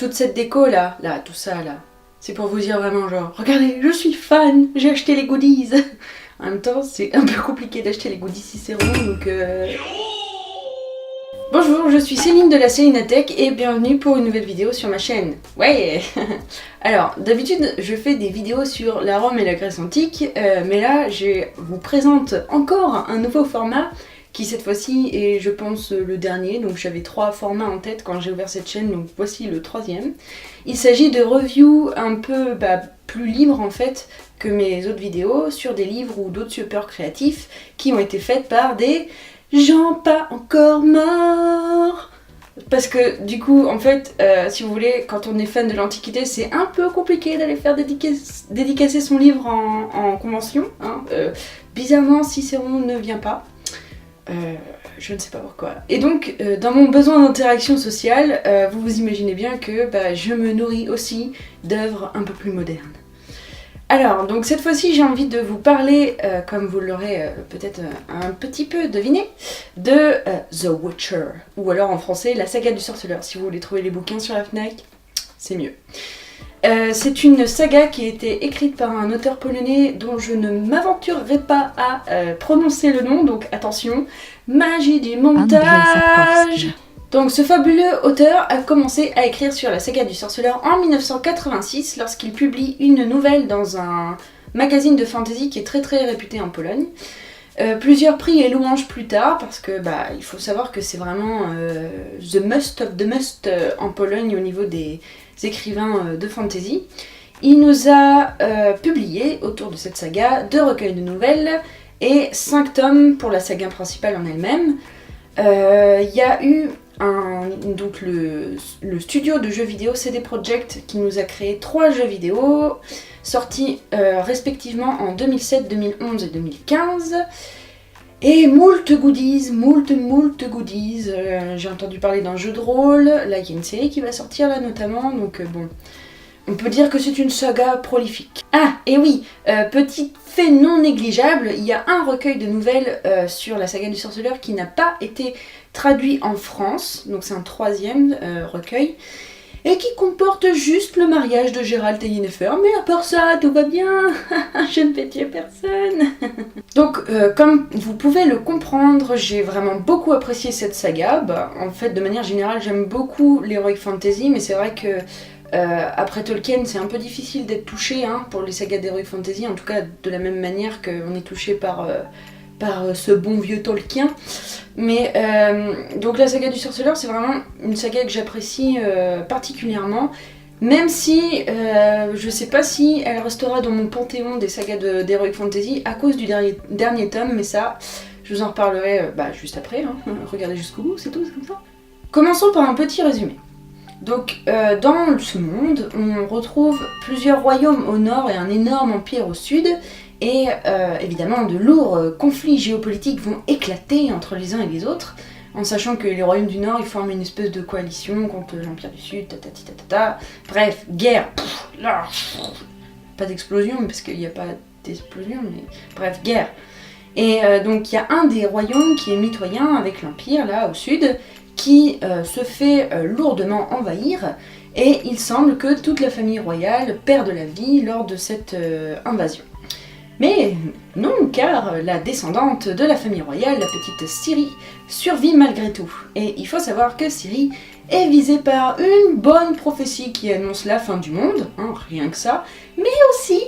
toute cette déco là, tout ça là, c'est pour vous dire vraiment genre, regardez, je suis fan, j'ai acheté les goodies. En même temps, c'est un peu compliqué d'acheter les goodies Cicéron, donc Bonjour, je suis Céline de la Célinatech et bienvenue pour une nouvelle vidéo sur ma chaîne. Ouais. Alors, d'habitude, je fais des vidéos sur la Rome et la Grèce antique, mais là, je vous présente encore un nouveau format qui cette fois-ci est, je pense, le dernier. Donc j'avais 3 formats en tête quand j'ai ouvert cette chaîne, donc voici le 3e. Il s'agit de reviews un peu plus libres en fait que mes autres vidéos sur des livres ou d'autres supports créatifs qui ont été faites par des gens pas encore morts. Parce que du coup, en fait, si vous voulez, quand on est fan de l'Antiquité, c'est un peu compliqué d'aller faire dédicacer son livre en convention. Hein. Bizarrement, Cicéron ne vient pas. Je ne sais pas pourquoi. Et donc, dans mon besoin d'interaction sociale, vous vous imaginez bien que je me nourris aussi d'œuvres un peu plus modernes. Alors, donc cette fois-ci, j'ai envie de vous parler, comme vous l'aurez peut-être un petit peu deviné, de The Witcher, ou alors en français, la saga du sorceleur. Si vous voulez trouver les bouquins sur la Fnac, c'est mieux. C'est une saga qui a été écrite par un auteur polonais dont je ne m'aventurerai pas à prononcer le nom, donc attention, magie du montage. Donc ce fabuleux auteur a commencé à écrire sur la saga du sorceleur en 1986 lorsqu'il publie une nouvelle dans un magazine de fantasy qui est très réputé en Pologne. Plusieurs prix et louanges plus tard parce que il faut savoir que c'est vraiment the must of the must en Pologne au niveau des écrivains de fantasy. Il nous a publié autour de cette saga 2 recueils de nouvelles et 5 tomes pour la saga principale en elle-même. Il y a eu donc le studio de jeux vidéo CD Projekt qui nous a créé 3 jeux vidéo sortis respectivement en 2007, 2011 et 2015. Et moult goodies. J'ai entendu parler d'un jeu de rôle, là il y a une série qui va sortir là notamment, donc bon, on peut dire que c'est une saga prolifique. Ah, et oui, petit fait non négligeable, il y a un recueil de nouvelles sur la saga du sorceleur qui n'a pas été traduit en France, donc c'est un 3e recueil, et qui comporte juste le mariage de Geralt et Yennefer, mais à part ça, tout va bien, je ne vais tuer personne. Donc, comme vous pouvez le comprendre, j'ai vraiment beaucoup apprécié cette saga. En fait, de manière générale, j'aime beaucoup l'heroic fantasy, mais c'est vrai que après Tolkien, c'est un peu difficile d'être touché pour les sagas d'heroic fantasy, en tout cas de la même manière qu'on est touché par ce bon vieux Tolkien. Mais donc la saga du sorceleur, c'est vraiment une saga que j'apprécie particulièrement, même si je sais pas si elle restera dans mon panthéon des sagas d'Heroic Fantasy à cause du dernier tome, mais ça, je vous en reparlerai juste après. Regardez jusqu'au bout, c'est tout, c'est comme ça. Commençons par un petit résumé. Donc dans ce monde, on retrouve plusieurs royaumes au nord et un énorme empire au sud. Et évidemment, de lourds conflits géopolitiques vont éclater entre les uns et les autres, en sachant que les royaumes du Nord, ils forment une espèce de coalition contre l'Empire du Sud, Bref, guerre, pas d'explosion, parce qu'il n'y a pas d'explosion, mais bref, guerre. Et donc il y a un des royaumes qui est mitoyen avec l'Empire, là, au sud, qui se fait lourdement envahir, et il semble que toute la famille royale perde la vie lors de cette invasion. Mais non, car la descendante de la famille royale, la petite Ciri, survit malgré tout. Et il faut savoir que Ciri est visée par une bonne prophétie qui annonce la fin du monde, rien que ça, mais aussi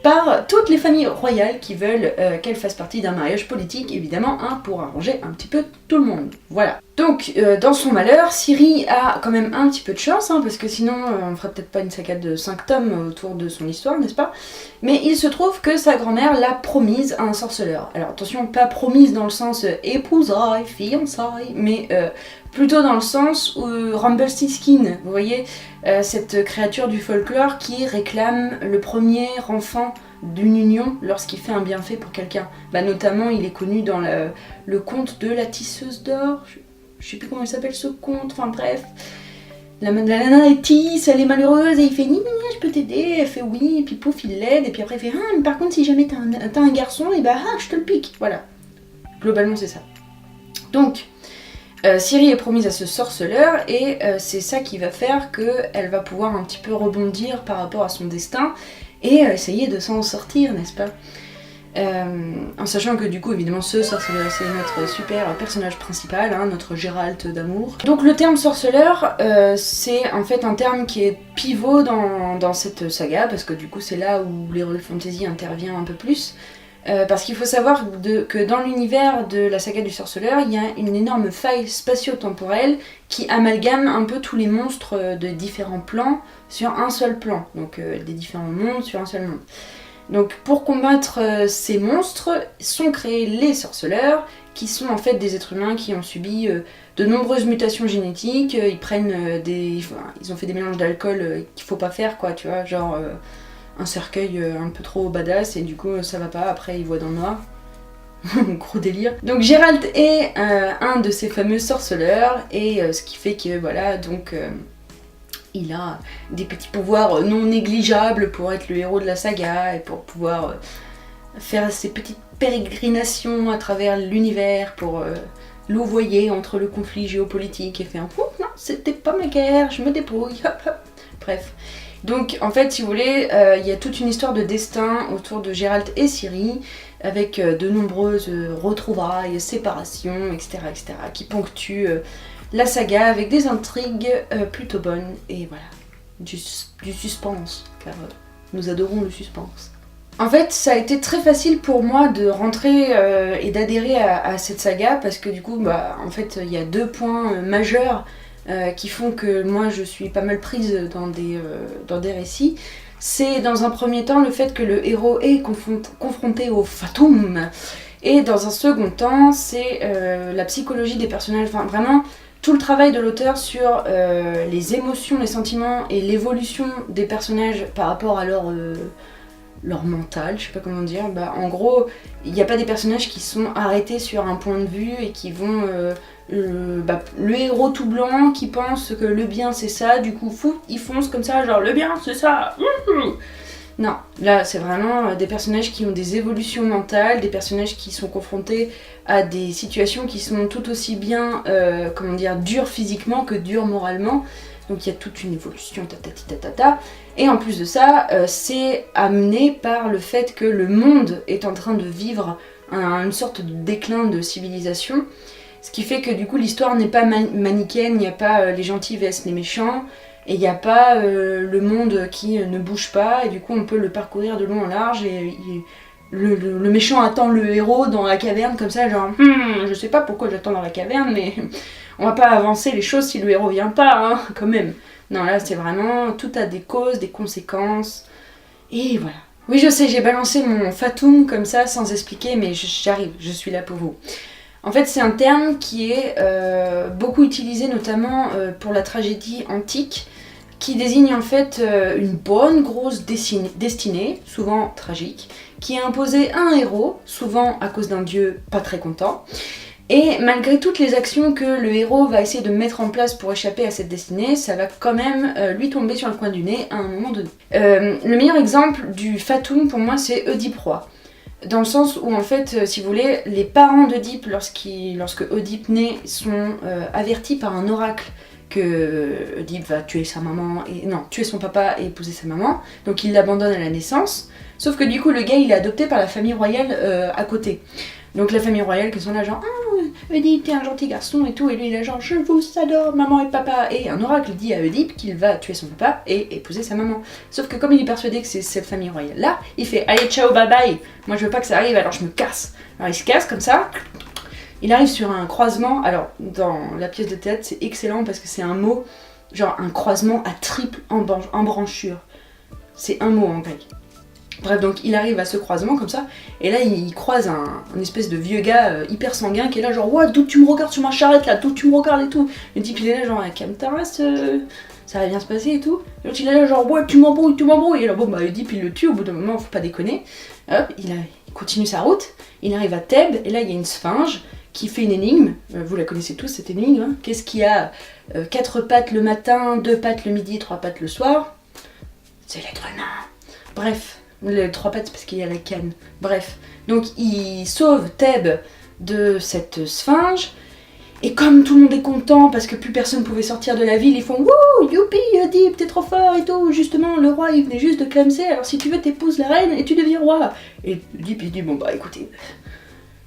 par toutes les familles royales qui veulent qu'elle fasse partie d'un mariage politique, évidemment, pour arranger un petit peu tout le monde. Voilà. Donc, dans son malheur, Ciri a quand même un petit peu de chance, parce que sinon, on ferait peut-être pas une saga de 5 tomes autour de son histoire, n'est-ce pas? Mais il se trouve que sa grand-mère l'a promise à un sorceleur. Alors attention, pas promise dans le sens épousailles, fiançailles, mais plutôt dans le sens où Rumpelstiltskin, vous voyez, cette créature du folklore qui réclame le premier enfant d'une union lorsqu'il fait un bienfait pour quelqu'un. Notamment, il est connu dans le conte de la tisseuse d'or, je sais plus comment il s'appelle ce conte, enfin bref. La nana est tisse, elle est malheureuse et il fait ni je peux t'aider, elle fait oui, et puis pouf, il l'aide, et puis après il fait mais par contre si jamais t'as un garçon, et je te le pique, voilà. Globalement c'est ça. Donc, Ciri est promise à ce sorceleur et c'est ça qui va faire qu'elle va pouvoir un petit peu rebondir par rapport à son destin et essayer de s'en sortir, n'est-ce pas? En sachant que du coup évidemment ce sorceleur c'est notre super personnage principal, hein, notre Gérald d'amour. Donc le terme sorceleur c'est en fait un terme qui est pivot dans cette saga parce que du coup c'est là où l'Heroic Fantasy intervient un peu plus. Parce qu'il faut savoir que dans l'univers de la saga du sorceleur, il y a une énorme faille spatio-temporelle qui amalgame un peu tous les monstres de différents plans sur un seul plan. Donc des différents mondes sur un seul monde. Donc pour combattre ces monstres, sont créés les sorceleurs, qui sont en fait des êtres humains qui ont subi de nombreuses mutations génétiques. Ils prennent ils ont fait des mélanges d'alcool qu'il faut pas faire, quoi, tu vois, genre un cercueil un peu trop badass et du coup ça va pas, après ils voient dans le noir. Gros délire. Donc Gérald est un de ces fameux sorceleurs et ce qui fait que voilà, donc il a des petits pouvoirs non négligeables pour être le héros de la saga et pour pouvoir faire ses petites pérégrinations à travers l'univers pour louvoyer entre le conflit géopolitique et faire « Oh non, c'était pas ma guerre, je me débrouille, hop hop ». Bref. Donc en fait, si vous voulez, il y a toute une histoire de destin autour de Gérald et Ciri, avec de nombreuses retrouvailles, séparations, etc., qui ponctuent la saga avec des intrigues plutôt bonnes, et voilà, du suspense, car nous adorons le suspense. En fait, ça a été très facile pour moi de rentrer et d'adhérer à cette saga, parce que du coup, bah, en fait, il y a deux points majeurs qui font que moi je suis pas mal prise dans des récits. C'est dans un premier temps le fait que le héros est confronté au fatum, et dans un second temps c'est la psychologie des personnages, enfin vraiment tout le travail de l'auteur sur les émotions, les sentiments et l'évolution des personnages par rapport à leur mental, je sais pas comment dire. Bah, en gros, il n'y a pas des personnages qui sont arrêtés sur un point de vue et qui vont... le héros tout blanc qui pense que le bien c'est ça, du coup fou, il fonce comme ça, genre le bien c'est ça. Non, là c'est vraiment des personnages qui ont des évolutions mentales, des personnages qui sont confrontés à des situations qui sont tout aussi bien, comment dire, dures physiquement que dures moralement. Donc il y a toute une évolution, tatati. Et en plus de ça, c'est amené par le fait que le monde est en train de vivre une sorte de déclin de civilisation. Ce qui fait que du coup l'histoire n'est pas manichéenne, il n'y a pas les gentils vs les méchants, et il n'y a pas le monde qui ne bouge pas, et du coup on peut le parcourir de long en large, et le méchant attend le héros dans la caverne comme ça, genre je sais pas pourquoi j'attends dans la caverne, mais on va pas avancer les choses si le héros vient pas, hein, quand même. Non, là c'est vraiment, tout a des causes, des conséquences, et voilà. Oui, je sais, j'ai balancé mon fatum comme ça sans expliquer, mais j'arrive, je suis là pour vous. En fait, c'est un terme qui est beaucoup utilisé notamment pour la tragédie antique, qui désigne en fait une bonne grosse destinée, souvent tragique, qui est imposée à un héros, souvent à cause d'un dieu pas très content. Et malgré toutes les actions que le héros va essayer de mettre en place pour échapper à cette destinée, ça va quand même lui tomber sur le coin du nez à un moment donné. Le meilleur exemple du fatum pour moi c'est Oedipe roi. Dans le sens où en fait, si vous voulez, les parents d'Oedipe, lorsque Oedipe naît, sont avertis par un oracle que Oedipe va tuer sa maman, tuer son papa et épouser sa maman, donc il l'abandonne à la naissance, sauf que du coup le gars il est adopté par la famille royale à côté. Donc la famille royale qui sont là genre « Ah, Oedipe, t'es un gentil garçon et tout », et lui il est genre « Je vous adore, maman et papa », et un oracle dit à Oedipe qu'il va tuer son papa et épouser sa maman. Sauf que comme il est persuadé que c'est cette famille royale là, il fait « Allez ciao, bye bye, moi je veux pas que ça arrive alors je me casse ». Alors il se casse comme ça, il arrive sur un croisement, alors dans la pièce de théâtre c'est excellent parce que c'est un mot, genre un croisement à triple embranchure. C'est un mot en grec. Bref, donc il arrive à ce croisement comme ça, et là il croise un espèce de vieux gars hyper sanguin qui est là genre « Ouais, d'où tu me regardes sur ma charrette là, d'où tu me regardes et tout ?» Le type il est là genre « Calme ta race, ça va bien se passer et tout ?» Et l'autre il est là genre « Ouais, tu m'embrouilles !» Et là bon bah Oedipe il le tue, au bout d'un moment faut pas déconner. Hop, il continue sa route, il arrive à Thèbes, et là il y a une sphinge qui fait une énigme, vous la connaissez tous cette énigme, hein. Qu'est-ce qu'il y a 4 pattes le matin, 2 pattes le midi, 3 pattes le soir? C'est l'être humain. Bref. Les 3 pattes parce qu'il y a la canne. Bref. Donc il sauve Thèbes de cette sphinge. Et comme tout le monde est content parce que plus personne pouvait sortir de la ville, ils font wouh, youpi, Oedipe, t'es trop fort et tout. Justement, le roi il venait juste de clamser, alors si tu veux, t'épouses la reine et tu deviens roi. Et Oedipe il dit bon bah écoutez,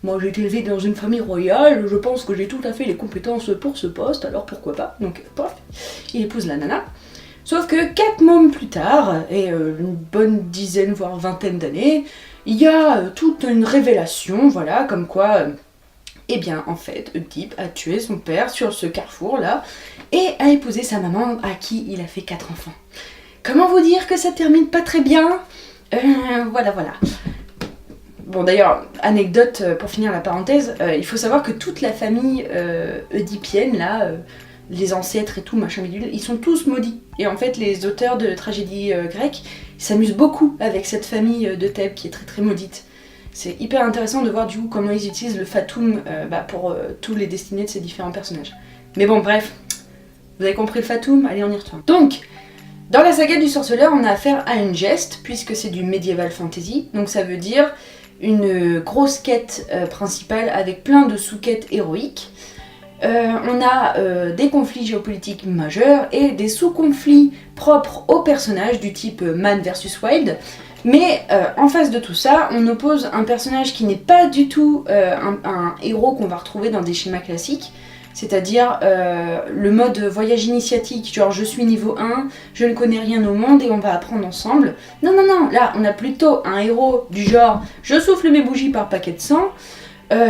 moi j'ai été élevé dans une famille royale, je pense que j'ai tout à fait les compétences pour ce poste, alors pourquoi pas. Donc paf, il épouse la nana. Sauf que 4 mômes plus tard, et une bonne dizaine voire vingtaine d'années, il y a toute une révélation, voilà, comme quoi. Eh bien, en fait, Oedipe a tué son père sur ce carrefour-là et a épousé sa maman à qui il a fait 4 enfants. Comment vous dire que ça termine pas très bien Voilà. Bon, d'ailleurs, anecdote pour finir la parenthèse, il faut savoir que toute la famille oedipienne, là, les ancêtres et tout, machin bidule, ils sont tous maudits. Et en fait, les auteurs de tragédies grecques s'amusent beaucoup avec cette famille de Thèbes qui est très très maudite. C'est hyper intéressant de voir du coup comment ils utilisent le fatum pour tous les destinées de ces différents personnages. Mais bon, bref, vous avez compris le fatum, allez on y retourne. Donc, dans la saga du sorceleur, on a affaire à une geste, puisque c'est du medieval fantasy, donc ça veut dire une grosse quête principale avec plein de sous-quêtes héroïques. On a des conflits géopolitiques majeurs et des sous-conflits propres aux personnages du type Man vs Wild. Mais en face de tout ça, on oppose un personnage qui n'est pas du tout un héros qu'on va retrouver dans des schémas classiques, c'est-à-dire le mode voyage initiatique, genre je suis niveau 1, je ne connais rien au monde et on va apprendre ensemble. Non, là on a plutôt un héros du genre je souffle mes bougies par paquet de sang,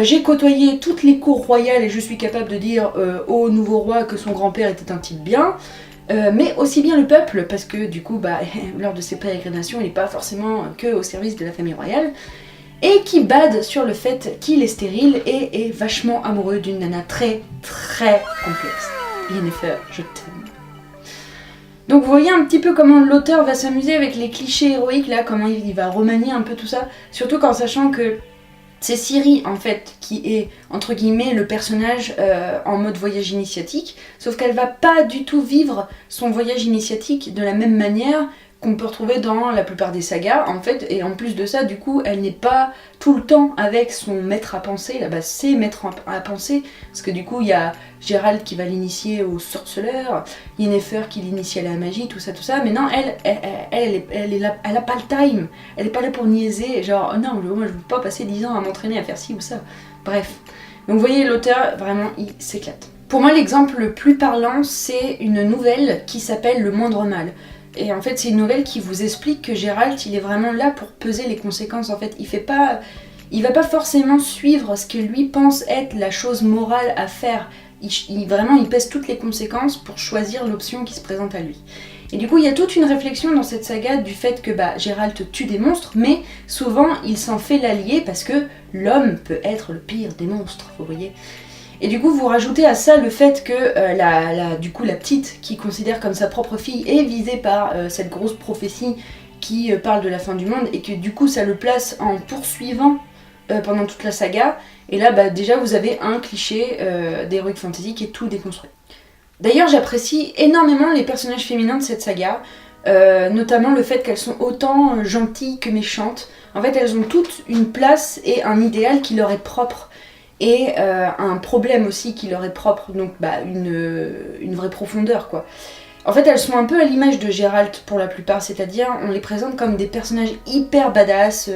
j'ai côtoyé toutes les cours royales et je suis capable de dire au nouveau roi que son grand-père était un type bien. Mais aussi bien le peuple, parce que du coup, lors de ses pérégrinations, il n'est pas forcément que au service de la famille royale, et qui bade sur le fait qu'il est stérile et est vachement amoureux d'une nana très très complexe. Yennefer, je t'aime. Donc vous voyez un petit peu comment l'auteur va s'amuser avec les clichés héroïques, là, comment il va remanier un peu tout ça, surtout qu'en sachant que c'est Ciri en fait qui est entre guillemets le personnage en mode voyage initiatique, sauf qu'elle va pas du tout vivre son voyage initiatique de la même manière qu'on peut retrouver dans la plupart des sagas en fait, et en plus de ça du coup elle n'est pas tout le temps avec son maître à penser, là-bas c'est maître à penser, parce que du coup il y a Geralt qui va l'initier au sorceleur, Yennefer qui l'initie à la magie, tout ça, mais non, elle a pas le time, elle est pas là pour niaiser, genre oh non, moi je veux pas passer 10 ans à m'entraîner à faire ci ou ça, bref. Donc vous voyez, l'auteur, vraiment, il s'éclate. Pour moi, l'exemple le plus parlant, c'est une nouvelle qui s'appelle Le Moindre Mal. Et en fait, c'est une nouvelle qui vous explique que Geralt, il est vraiment là pour peser les conséquences. En fait, il va pas forcément suivre ce que lui pense être la chose morale à faire. Il pèse toutes les conséquences pour choisir l'option qui se présente à lui. Et du coup, il y a toute une réflexion dans cette saga du fait que Geralt tue des monstres, mais souvent, il s'en fait l'allié parce que l'homme peut être le pire des monstres, vous voyez. Et du coup, vous rajoutez à ça le fait que la petite, qui considère comme sa propre fille, est visée par cette grosse prophétie qui parle de la fin du monde, et que du coup, ça le place en poursuivant pendant toute la saga. Et là, déjà, vous avez un cliché d'Heroic Fantasy qui est tout déconstruit. D'ailleurs, j'apprécie énormément les personnages féminins de cette saga, notamment le fait qu'elles sont autant gentilles que méchantes. En fait, elles ont toutes une place et un idéal qui leur est propre. Et un problème aussi qui leur est propre, donc une vraie profondeur quoi. En fait, elles sont un peu à l'image de Geralt pour la plupart, c'est-à-dire on les présente comme des personnages hyper badass,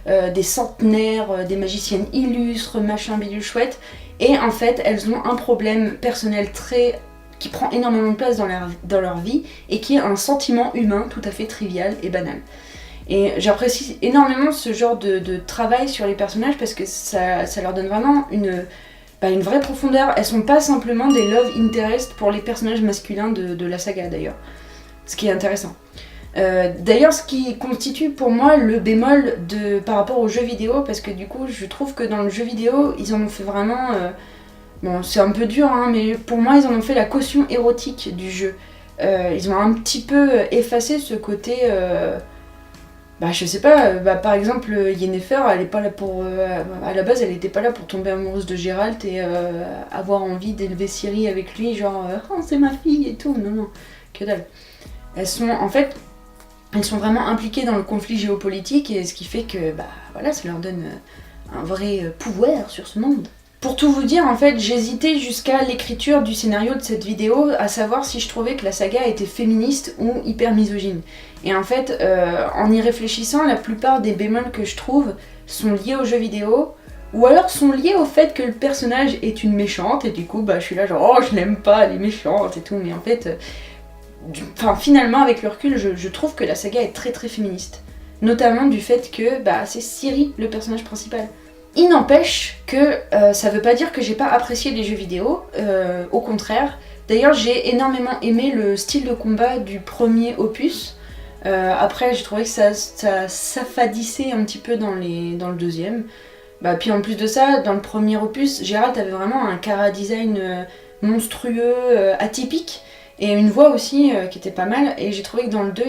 des centenaires, des magiciennes illustres, machin bidule chouette, et en fait elles ont un problème personnel qui prend énormément de place dans leur vie, et qui est un sentiment humain tout à fait trivial et banal. Et j'apprécie énormément ce genre de travail sur les personnages parce que ça leur donne vraiment une vraie profondeur. Elles sont pas simplement des love interest pour les personnages masculins de la saga d'ailleurs, ce qui est intéressant. D'ailleurs, ce qui constitue pour moi le bémol par rapport aux jeux vidéo, parce que du coup je trouve que dans le jeu vidéo ils en ont fait vraiment... bon c'est un peu dur hein, mais pour moi ils en ont fait la caution érotique du jeu. Ils ont un petit peu effacé ce côté... je sais pas, par exemple Yennefer, elle est pas là pour... à la base elle était pas là pour tomber amoureuse de Geralt et avoir envie d'élever Ciri avec lui, genre oh c'est ma fille et tout, non, que dalle. Elles sont vraiment impliquées dans le conflit géopolitique, et ce qui fait que ça leur donne un vrai pouvoir sur ce monde. Pour tout vous dire, en fait, j'hésitais jusqu'à l'écriture du scénario de cette vidéo à savoir si je trouvais que la saga était féministe ou hyper misogyne. Et en fait, en y réfléchissant, la plupart des bémols que je trouve sont liés aux jeux vidéo, ou alors sont liés au fait que le personnage est une méchante, et du coup, bah, je suis là genre, oh, je l'aime pas, elle est méchante et tout, mais en fait, finalement, avec le recul, je trouve que la saga est très très féministe. Notamment du fait que bah, c'est Ciri le personnage principal. Il n'empêche que ça veut pas dire que j'ai pas apprécié les jeux vidéo, au contraire. D'ailleurs, j'ai énormément aimé le style de combat du premier opus. Après, j'ai trouvé que ça s'affadissait un petit peu dans le deuxième. Bah, puis en plus de ça, dans le premier opus, Geralt avait vraiment un chara design monstrueux, atypique, et une voix aussi qui était pas mal. Et j'ai trouvé que dans le 2,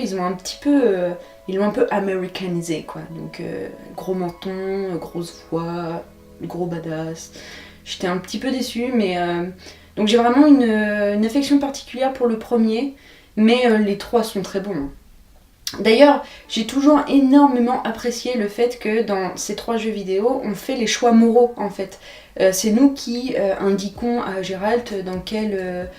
ils l'ont un peu américanisé, quoi. Donc, gros menton, grosse voix, gros badass. J'étais un petit peu déçue, mais... donc j'ai vraiment une affection particulière pour le premier, mais les trois sont très bons. D'ailleurs, j'ai toujours énormément apprécié le fait que dans ces trois jeux vidéo, on fait les choix moraux, en fait. C'est nous qui indiquons à Geralt dans quel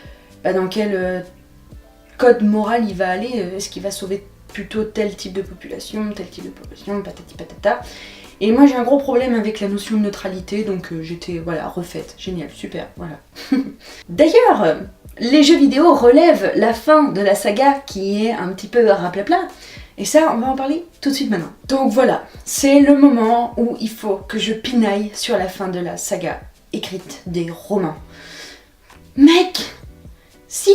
code moral il va aller, est-ce qu'il va sauver plutôt tel type de population, patati patata. Et moi j'ai un gros problème avec la notion de neutralité, donc j'étais, voilà, refaite. Génial, super, voilà. D'ailleurs, les jeux vidéo relèvent la fin de la saga qui est un petit peu raplapla, et ça, on va en parler tout de suite maintenant. Donc voilà, c'est le moment où il faut que je pinaille sur la fin de la saga écrite des romans. Mec, si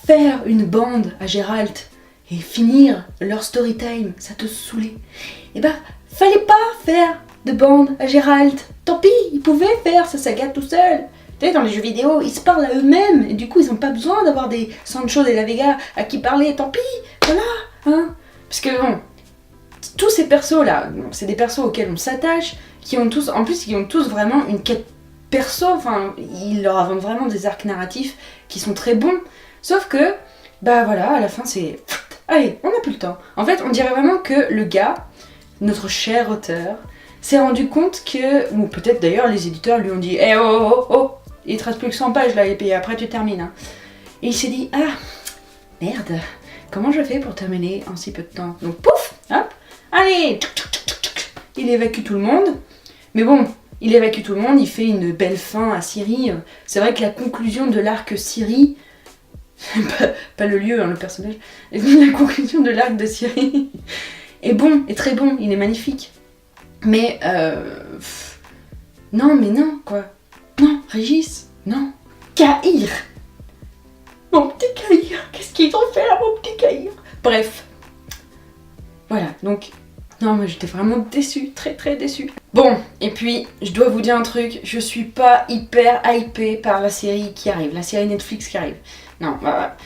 faire une bande à Geralt et finir leur story time, ça te saoulait, et bah fallait pas faire de bande à Geralt. Tant pis, il pouvait faire sa saga tout seul. Tu sais, dans les jeux vidéo, ils se parlent à eux-mêmes, et du coup ils ont pas besoin d'avoir des Sancho et la Vega à qui parler, tant pis, voilà, hein. Parce que bon, tous ces persos là, c'est des persos auxquels on s'attache, qui ont tous vraiment une quête perso, enfin, ils leur inventent vraiment des arcs narratifs qui sont très bons, sauf que, bah voilà, à la fin c'est... Allez, on n'a plus le temps. En fait, on dirait vraiment que le gars, notre cher auteur, s'est rendu compte que, ou peut-être d'ailleurs les éditeurs lui ont dit « Eh oh oh oh oh, il te reste plus que 100 pages là, et puis après tu termines. Hein. » Et il s'est dit « Ah, merde, comment je fais pour terminer en si peu de temps ?» Donc pouf, hop, allez, il évacue tout le monde. Mais bon, il évacue tout le monde, il fait une belle fin à Ciri. C'est vrai que la conclusion de l'arc Ciri... pas le lieu, hein, le personnage. La conclusion de l'arc de Ciri est bon, est très bon, il est magnifique. Mais non, mais non, quoi. Non, Régis, non. Cahir, mon petit Cahir, qu'est-ce qu'ils ont fait à mon petit Cahir? Bref. Voilà, donc... Non, mais j'étais vraiment déçue, très très déçue. Bon, et puis, je dois vous dire un truc, je suis pas hyper hypée par la série qui arrive, la série Netflix qui arrive. Non, bah,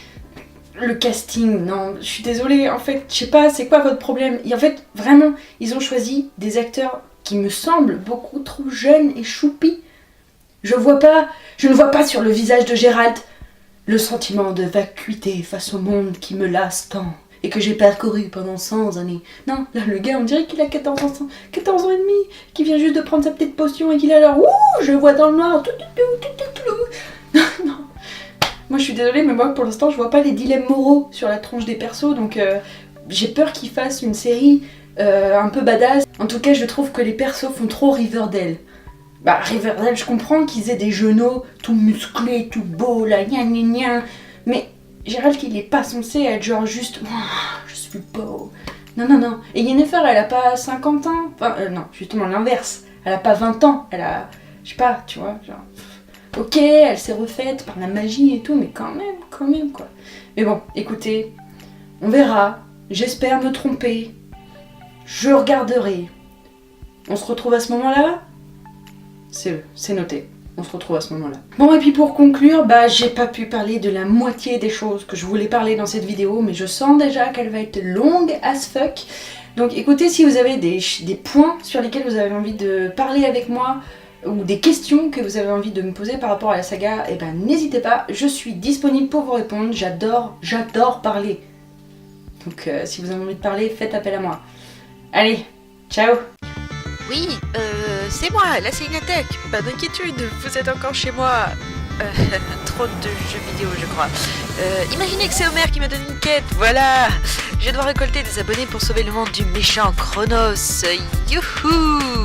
le casting, non, je suis désolée, en fait, je sais pas, c'est quoi votre problème? Et en fait, vraiment, ils ont choisi des acteurs qui me semblent beaucoup trop jeunes et choupis. Je ne vois pas sur le visage de Geralt le sentiment de vacuité face au monde qui me lasse tant et que j'ai parcouru pendant 100 années. Non, là, le gars, on dirait qu'il a 14 ans et demi, qu'il vient juste de prendre sa petite potion et qu'il a l'air, ouh, je vois dans le noir, non, non. Moi, je suis désolée, mais moi, pour l'instant, je vois pas les dilemmes moraux sur la tronche des persos, donc j'ai peur qu'ils fassent une série un peu badass. En tout cas, je trouve que les persos font trop Riverdale. Bah, Riverdale, je comprends qu'ils aient des genoux tout musclés, tout beaux, là, gna gna gna, mais Geralt, il est pas censé être genre juste « je suis beau ». Non, non, non. Et Yennefer, elle a pas 50 ans. Enfin, non, justement l'inverse. Elle a pas 20 ans. Elle a, je sais pas, tu vois, genre... Ok, elle s'est refaite par la magie et tout, mais quand même, quoi. Mais bon, écoutez, on verra. J'espère me tromper. Je regarderai. On se retrouve à ce moment-là ? C'est noté. On se retrouve à ce moment-là. Bon, et puis pour conclure, bah j'ai pas pu parler de la moitié des choses que je voulais parler dans cette vidéo, mais je sens déjà qu'elle va être longue as fuck. Donc écoutez, si vous avez des points sur lesquels vous avez envie de parler avec moi, ou des questions que vous avez envie de me poser par rapport à la saga, et ben n'hésitez pas, je suis disponible pour vous répondre, j'adore parler. Donc si vous avez envie de parler, faites appel à moi. Allez, ciao! Oui, c'est moi, là c'est une attaque. Pas d'inquiétude, vous êtes encore chez moi. Trop de jeux vidéo, je crois. Imaginez que c'est Homer qui me donne une quête, voilà. Je dois récolter des abonnés pour sauver le monde du méchant Chronos. Youhou!